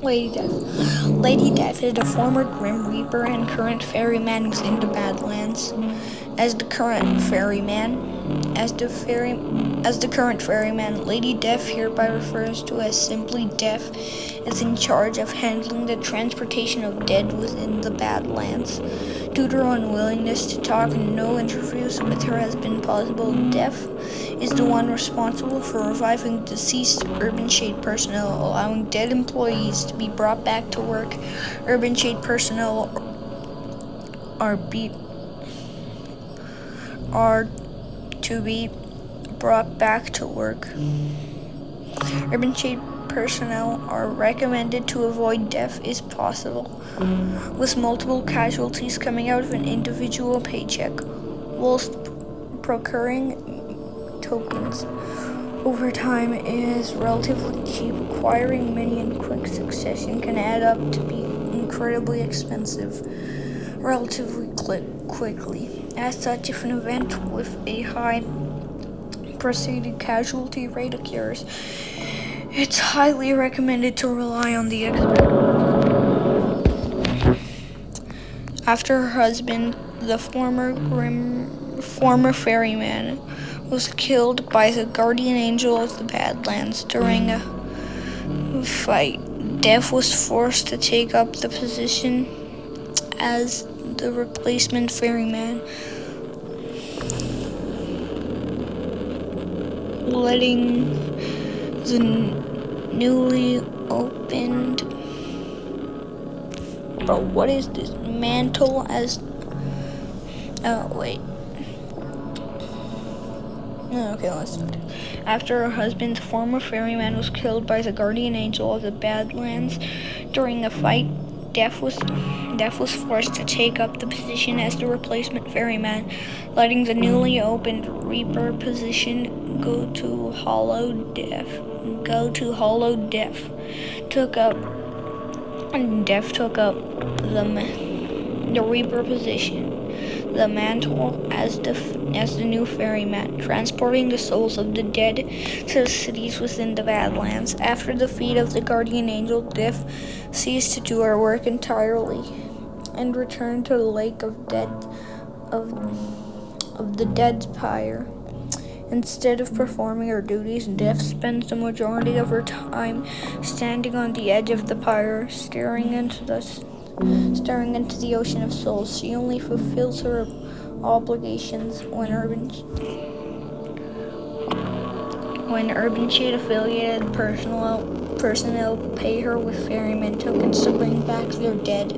Lady Death. Lady Death is a former Grim Reaper and current ferryman who's in the Badlands. As the current ferryman, Lady Death, hereby refers to as simply Death, is in charge of handling the transportation of dead within the Badlands. Due to her unwillingness to talk and no interviews with her has been possible, Death is the one responsible for reviving deceased Urban Shade personnel, allowing dead employees to be brought back to work. Urban Shade personnel are to be brought back to work. Urban Shade personnel are recommended to avoid death if possible, with multiple casualties coming out of an individual paycheck, whilst procuring tokens over time is relatively cheap. Acquiring many in quick succession can add up to be incredibly expensive relatively quickly. As such, if an event with a high preceded casualty rate occurs, it's highly recommended to rely on the expert. After her husband, the former ferryman, was killed by the guardian angel of the Badlands during a fight, Death was forced to take up the position as the replacement ferryman, letting the newly opened mantle as let's start. After her husband's former ferryman was killed by the guardian angel of the Badlands during a fight, Death was forced to take up the position as the replacement ferryman, letting the newly opened Reaper position go to Hollow Death. Death took up the Reaper position, the mantle, as the new ferryman, transporting the souls of the dead to the cities within the Badlands. After the defeat of the guardian angel, Death ceased to do her work entirely and returned to the Lake of the Dead's Pyre. Instead of performing her duties, Death spends the majority of her time standing on the edge of the pyre, staring into the ocean of souls. She only fulfills her obligations when Urban Shade affiliated personnel pay her with ferryman tokens to bring back their dead.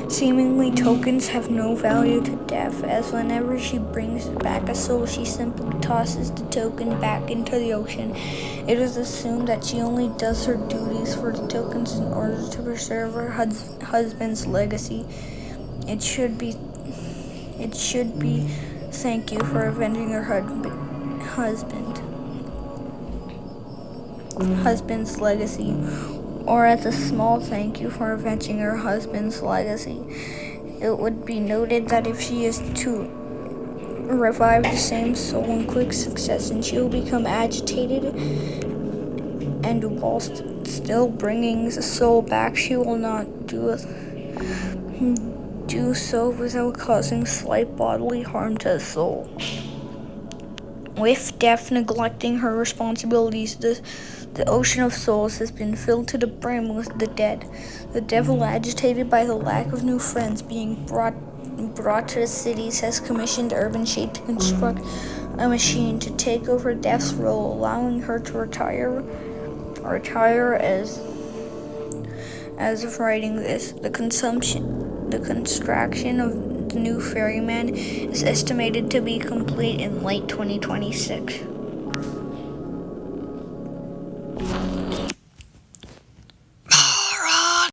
Seemingly, tokens have no value to Death, as whenever she brings back a soul, she simply tosses the token back into the ocean. It is assumed that she only does her duties for the tokens in order to preserve her husband's legacy. It should be thank you for avenging her husband's legacy, or as a small thank you for avenging her husband's legacy. It would be noted that if she is to revive the same soul in quick succession, she will become agitated, and whilst still bringing the soul back, she will not do so without causing slight bodily harm to the soul. With Death neglecting her responsibilities, the ocean of souls has been filled to the brim with the dead. The devil, agitated by the lack of new friends being brought to the cities, has commissioned Urban Shade to construct a machine to take over Death's role, allowing her to retire as of writing this. The construction of the new ferryman is estimated to be complete in late 2026.